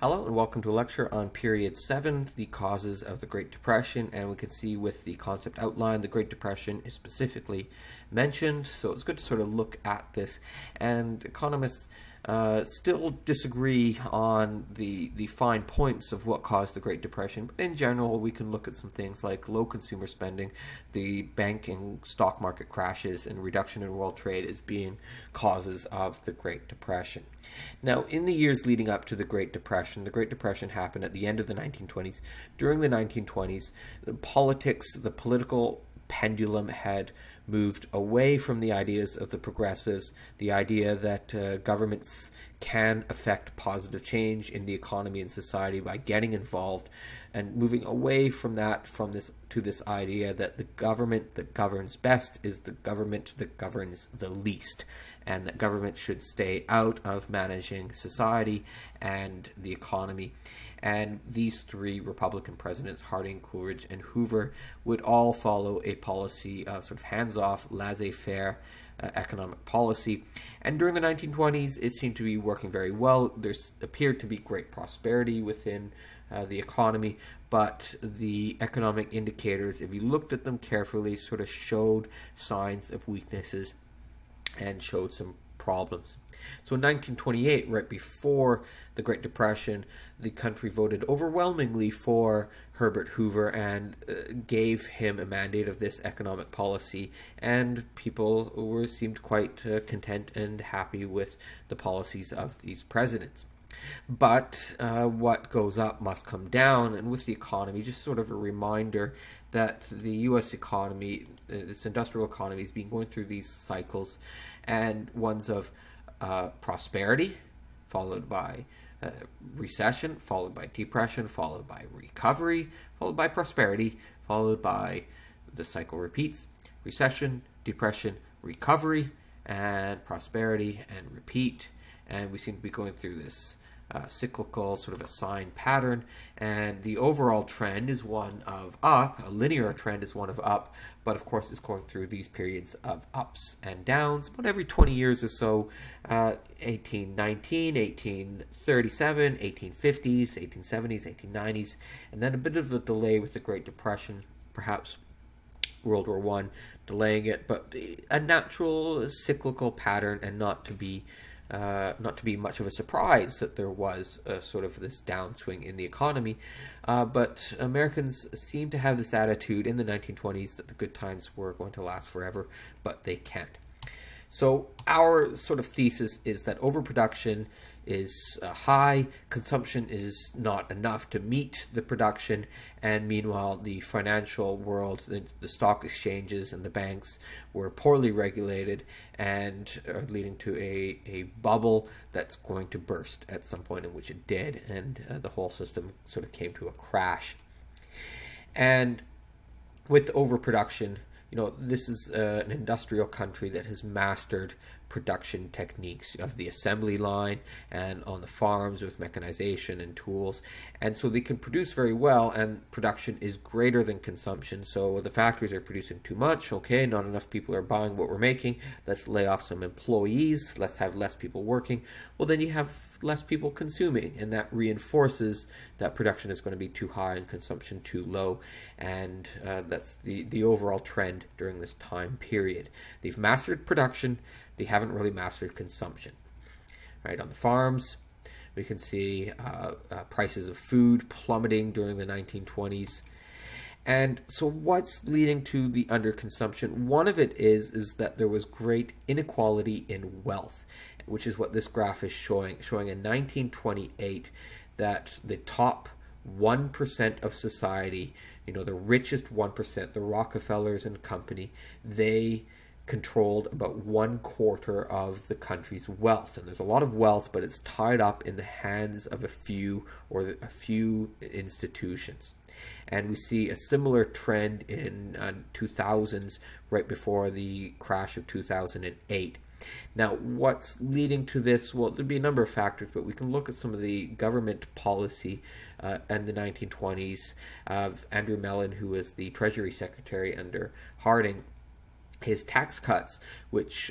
Hello and welcome to a lecture on period 7, the causes of the Great Depression, and we can see with the concept outline, the Great Depression is specifically mentioned, so it's good to sort of look at this, and economists still disagree on the fine points of what caused the Great Depression, but in general we can look at some things like low consumer spending, the bank and stock market crashes, and reduction in world trade as being causes of the Great Depression. Now, in the years leading up to the Great Depression happened at the end of the 1920s. During the 1920s, the political pendulum had moved away from the ideas of the progressives, the idea that governments can affect positive change in the economy and society by getting involved, and moving away from that to this idea that the government that governs best is the government that governs the least, and that government should stay out of managing society and the economy. And these three Republican presidents, Harding, Coolidge, and Hoover, would all follow a policy of sort of hands-off, laissez-faire economic policy. And during the 1920s, it seemed to be working very well. There appeared to be great prosperity within the economy, but the economic indicators, if you looked at them carefully, sort of showed signs of weaknesses and showed some problems. So in 1928, right before the Great Depression, the country voted overwhelmingly for Herbert Hoover and gave him a mandate of this economic policy, and people seemed quite content and happy with the policies of these presidents. But what goes up must come down, and with the economy, just sort of a reminder that the U.S. economy, this industrial economy, has been going through these cycles, and ones of prosperity, followed by recession, followed by depression, followed by recovery, followed by prosperity, followed by the cycle repeats, recession, depression, recovery, and prosperity, and repeat. And we seem to be going through this cyclical sort of a sine pattern, and the overall trend is one of up, a linear trend is one of up, but of course it's going through these periods of ups and downs. But every 20 years or so, 1819, 1837, 1850s, 1870s, 1890s, and then a bit of a delay with the Great Depression, perhaps World War I delaying it, but a natural cyclical pattern, and not to be much of a surprise that there was sort of this downswing in the economy. But Americans seem to have this attitude in the 1920s that the good times were going to last forever, but they can't. So our sort of thesis is that overproduction is high, consumption is not enough to meet the production, and meanwhile the financial world, the stock exchanges and the banks were poorly regulated and are leading to a bubble that's going to burst at some point, in which it did, and the whole system sort of came to a crash. And with overproduction, this is an industrial country that has mastered production techniques of the assembly line and on the farms with mechanization and tools. And so they can produce very well, and production is greater than consumption. So the factories are producing too much. Okay, not enough people are buying what we're making. Let's lay off some employees. Let's have less people working. Well, then you have less people consuming, and that reinforces that production is going to be too high and consumption too low. And that's the overall trend during this time period. They've mastered production. They haven't really mastered consumption. Right, on the farms, we can see prices of food plummeting during the 1920s. And so what's leading to the underconsumption? One of it is that there was great inequality in wealth, which is what this graph is showing in 1928 that the top 1% of society, the richest 1%, the Rockefellers and company, they controlled about 1/4 of the country's wealth. And there's a lot of wealth, but it's tied up in the hands of a few institutions. And we see a similar trend in 2000s, right before the crash of 2008. Now, what's leading to this? Well, there'd be a number of factors, but we can look at some of the government policy in the 1920s of Andrew Mellon, who was the Treasury Secretary under Harding. His tax cuts, which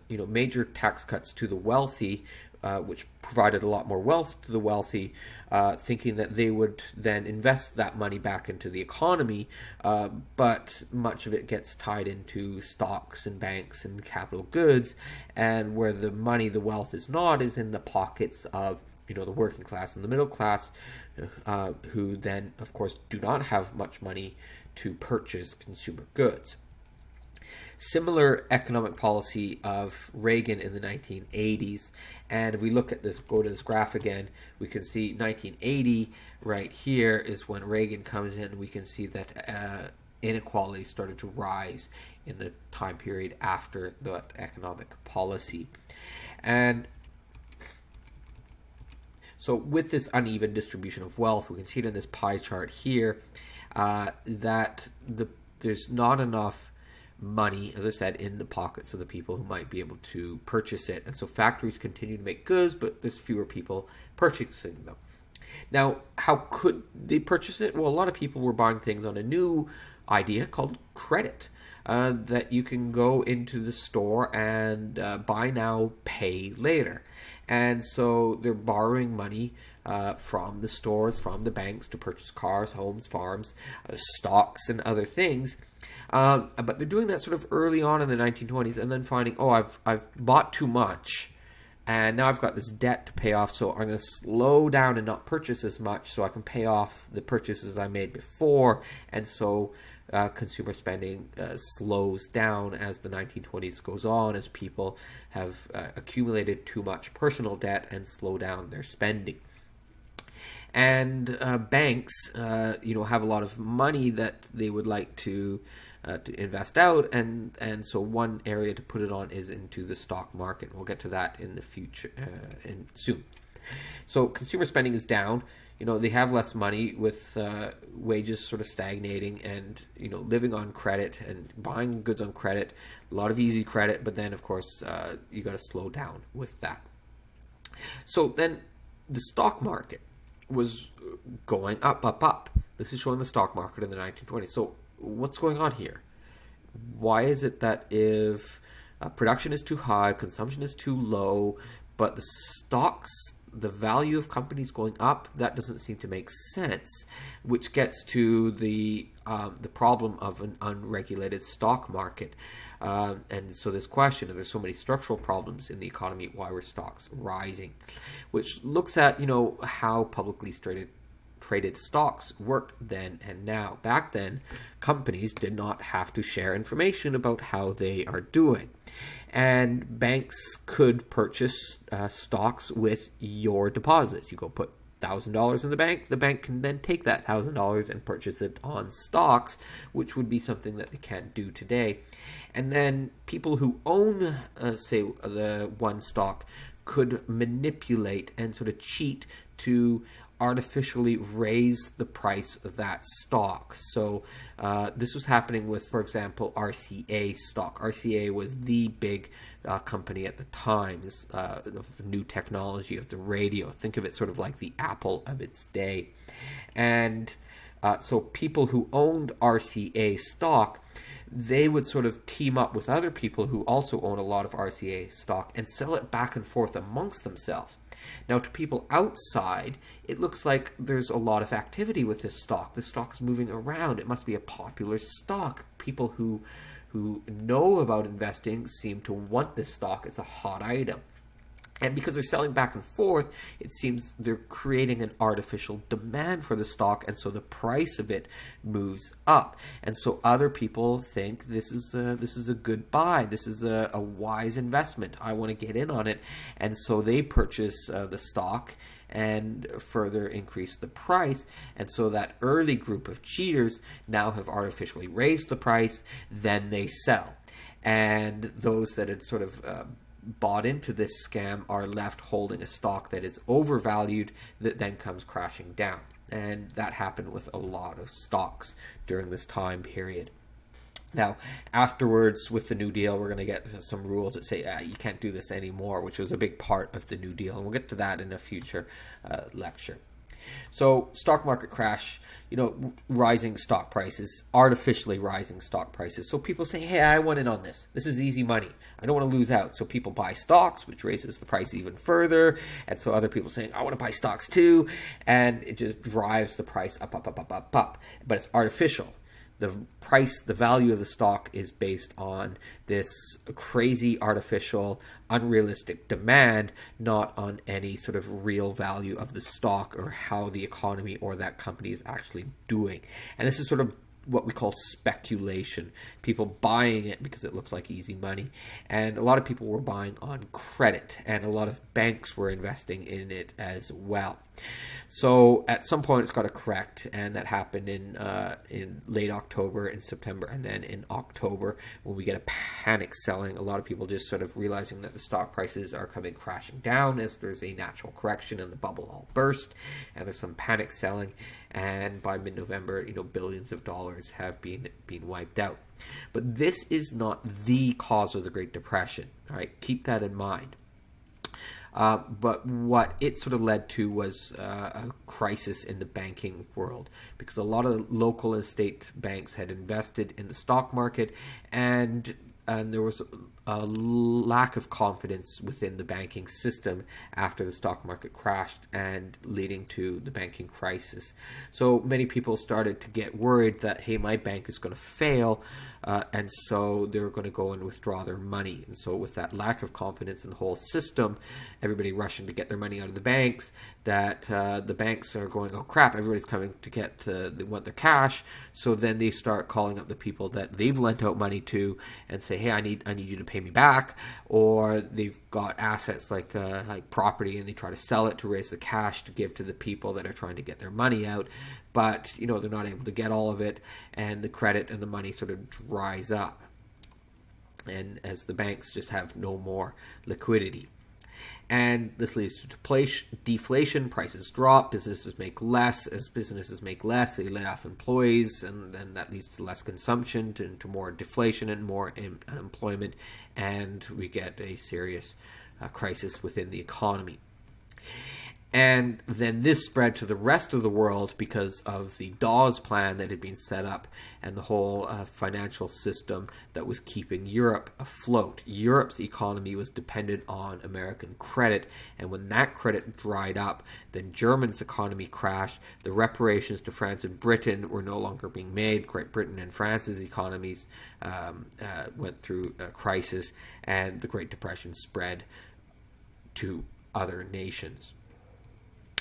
major tax cuts to the wealthy, which provided a lot more wealth to the wealthy, thinking that they would then invest that money back into the economy, but much of it gets tied into stocks and banks and capital goods, and where the money, the wealth is not, is in the pockets of the working class and the middle class, who then, of course, do not have much money to purchase consumer goods. Similar economic policy of Reagan in the 1980s, and if we look at this, go to this graph again, we can see 1980 right here is when Reagan comes in. We can see that inequality started to rise in the time period after that economic policy. And so with this uneven distribution of wealth, we can see it in this pie chart here, that there's not enough money, as I said, in the pockets of the people who might be able to purchase it. And so factories continue to make goods, but there's fewer people purchasing them. Now, how could they purchase it? Well, a lot of people were buying things on a new idea called credit, that you can go into the store and buy now, pay later. And so they're borrowing money from the stores, from the banks, to purchase cars, homes, farms, stocks, and other things. But they're doing that sort of early on in the 1920s, and then finding, I've bought too much, and now I've got this debt to pay off, so I'm going to slow down and not purchase as much so I can pay off the purchases I made before. And so consumer spending slows down as the 1920s goes on, as people have accumulated too much personal debt and slow down their spending. And banks, have a lot of money that they would like to invest out, and so one area to put it on is into the stock market. We'll get to that in the future, and soon. So consumer spending is down. They have less money with wages sort of stagnating, and living on credit and buying goods on credit. A lot of easy credit, but then of course you got to slow down with that. So then the stock market was going up. This is showing the stock market in the 1920s. So what's going on here? Why is it that if production is too high, consumption is too low, but the stocks, the value of companies going up, that doesn't seem to make sense, which gets to the problem of an unregulated stock market. And so this question, if there's so many structural problems in the economy, why were stocks rising? Which looks at, how publicly traded stocks worked then and now. Back then, companies did not have to share information about how they are doing. And banks could purchase stocks with your deposits. You go put $1,000 in the bank can then take that $1,000 and purchase it on stocks, which would be something that they can't do today. And then people who own, say, the one stock could manipulate and sort of cheat to artificially raise the price of that stock. So this was happening with, for example, RCA stock. RCA was the big company at the time, of new technology, of the radio. Think of it sort of like the Apple of its day. And so people who owned RCA stock, they would sort of team up with other people who also own a lot of RCA stock and sell it back and forth amongst themselves. Now, to people outside, it looks like there's a lot of activity with this stock. The stock is moving around. It must be a popular stock. People who know about investing seem to want this stock. It's a hot item. And because they're selling back and forth, it seems they're creating an artificial demand for the stock, and so the price of it moves up. And so other people think this is a good buy. This is a wise investment. I want to get in on it, and so they purchase the stock and further increase the price. And so that early group of cheaters now have artificially raised the price. Then they sell, and those that had sort of bought into this scam are left holding a stock that is overvalued, that then comes crashing down. And that happened with a lot of stocks during this time period. Now, afterwards, with the New Deal, we're going to get some rules that say you can't do this anymore, which was a big part of the New Deal. And we'll get to that in a future lecture. So stock market crash, rising stock prices, artificially rising stock prices. So people say, hey, I want in on this. This is easy money. I don't want to lose out. So people buy stocks, which raises the price even further. And so other people saying, I want to buy stocks too. And it just drives the price up, up, up, up, up, up. But it's artificial. The value of the stock is based on this crazy, artificial, unrealistic demand, not on any sort of real value of the stock or how the economy or that company is actually doing. And this is sort of what we call speculation. People buying it because it looks like easy money. And a lot of people were buying on credit, and a lot of banks were investing in it as well. So at some point it's got to correct, and that happened in late October, in September, and then in October when we get a panic selling. A lot of people just sort of realizing that the stock prices are coming crashing down as there's a natural correction and the bubble all burst, and there's some panic selling. And by mid-November, billions of dollars have been wiped out. But this is not the cause of the Great Depression. All right, keep that in mind. But what it sort of led to was a crisis in the banking world, because a lot of local and state banks had invested in the stock market, and there was a lack of confidence within the banking system after the stock market crashed, and leading to the banking crisis. So many people started to get worried that, hey, my bank is going to fail, and so they're going to go and withdraw their money. And so with that lack of confidence in the whole system, everybody rushing to get their money out of the banks, that the banks are going, oh crap, everybody's coming to get, they want their cash. So then they start calling up the people that they've lent out money to and say, hey, I need you to pay me back. Or they've got assets like property, and they try to sell it to raise the cash to give to the people that are trying to get their money out. But they're not able to get all of it, and the credit and the money sort of dries up, and as the banks just have no more liquidity. And this leads to deflation. Prices drop, businesses make less. As businesses make less, they lay off employees, and then that leads to less consumption, to more deflation and more unemployment, and we get a serious crisis within the economy. And then this spread to the rest of the world because of the Dawes Plan that had been set up, and the whole financial system that was keeping Europe afloat. Europe's economy was dependent on American credit, and when that credit dried up, then Germany's economy crashed. The reparations to France and Britain were no longer being made. Great Britain and France's economies went through a crisis, and the Great Depression spread to other nations.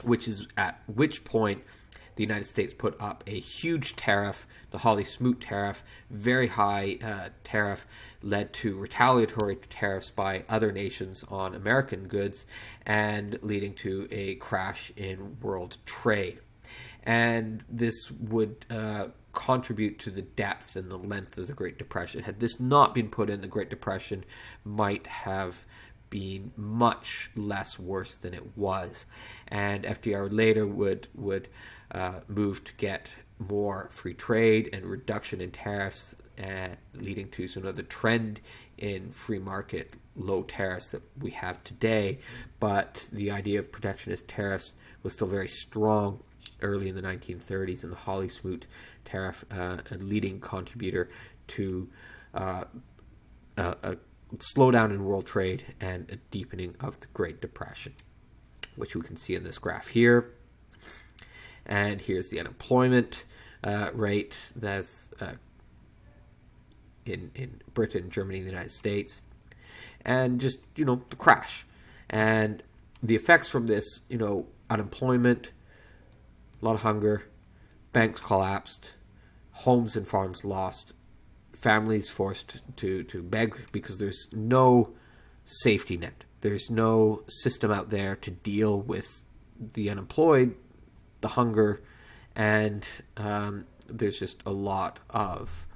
Which is at which point the United States put up a huge tariff, the Hawley-Smoot tariff, very high tariff, led to retaliatory tariffs by other nations on American goods, and leading to a crash in world trade. And this would contribute to the depth and the length of the Great Depression. Had this not been put in, the Great Depression might have been much less worse than it was, and FDR later would move to get more free trade and reduction in tariffs, leading to sort of the trend in free market low tariffs that we have today. But the idea of protectionist tariffs was still very strong early in the 1930s, and the Hawley-Smoot tariff a leading contributor to a slowdown in world trade and a deepening of the Great Depression, which we can see in this graph here. And here's the unemployment rate that's in Britain, Germany, and the United States, and just the crash and the effects from this. Unemployment, a lot of hunger, banks collapsed, homes and farms lost, families forced to beg because there's no safety net. There's no system out there to deal with the unemployed, the hunger, and there's just a lot of,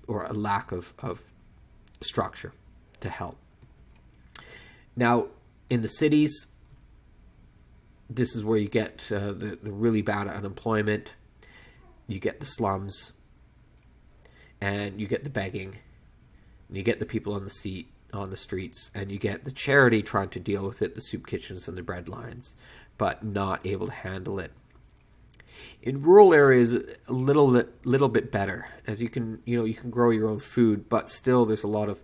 or a lack of structure to help. Now, in the cities, this is where you get the really bad unemployment. You get the slums, and you get the begging, and you get the people on the on the streets, and you get the charity trying to deal with it, the soup kitchens and the bread lines, but not able to handle it. In rural areas, a little bit better, as you can grow your own food, but still there's a lot of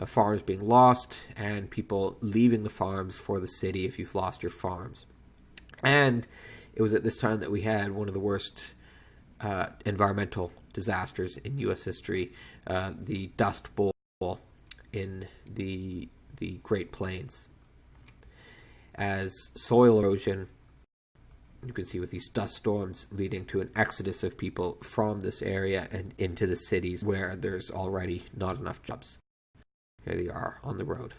farms being lost and people leaving the farms for the city if you've lost your farms. And it was at this time that we had one of the worst environmental disasters in U.S. history, the Dust Bowl in the Great Plains, as soil erosion, you can see with these dust storms leading to an exodus of people from this area and into the cities where there's already not enough jobs. Here they are on the road.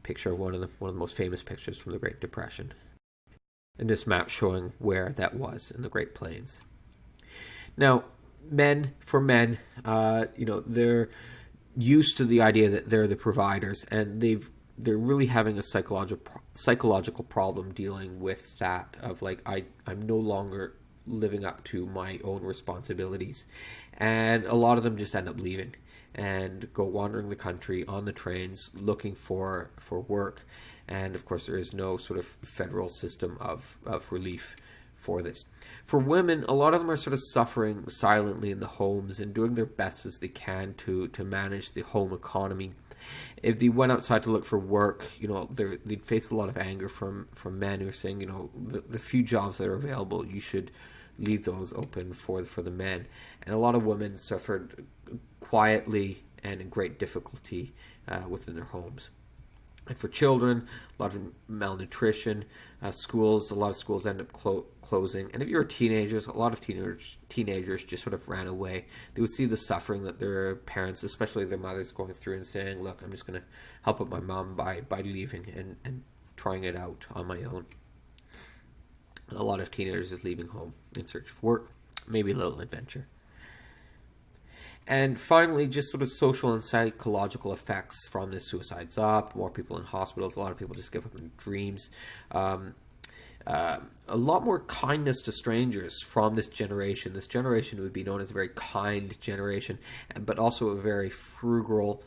Picture of one of the most famous pictures from the Great Depression. And this map showing where that was in the Great Plains. Now, men, they're used to the idea that they're the providers, and they're really having a psychological problem dealing with that of like, I'm no longer living up to my own responsibilities. And a lot of them just end up leaving and go wandering the country on the trains looking for work. And of course there is no sort of federal system of relief for this. For women, a lot of them are sort of suffering silently in the homes and doing their best as they can to manage the home economy. If they went outside to look for work, they'd face a lot of anger from men who are saying, the few jobs that are available, you should leave those open for the men. And a lot of women suffered quietly and in great difficulty within their homes. And for children, a lot of malnutrition. A lot of schools end up closing. And if you're teenagers, a lot of teenagers just sort of ran away. They would see the suffering that their parents, especially their mothers, going through and saying, look, I'm just going to help out my mom by leaving and trying it out on my own. And a lot of teenagers is leaving home in search of work, maybe a little adventure. And finally, just sort of social and psychological effects from this. Suicides up, more people in hospitals, a lot of people just give up in dreams. A lot more kindness to strangers from this generation. This generation would be known as a very kind generation, but also a very frugal,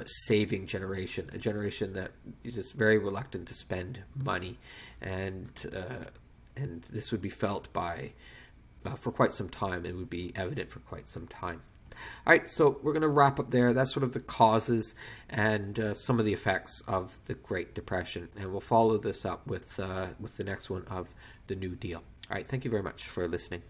saving generation. A generation that is just very reluctant to spend money. And this would be felt by for quite some time. It would be evident for quite some time. All right, so we're going to wrap up there. That's sort of the causes and some of the effects of the Great Depression. And we'll follow this up with the next one of the New Deal. All right, thank you very much for listening.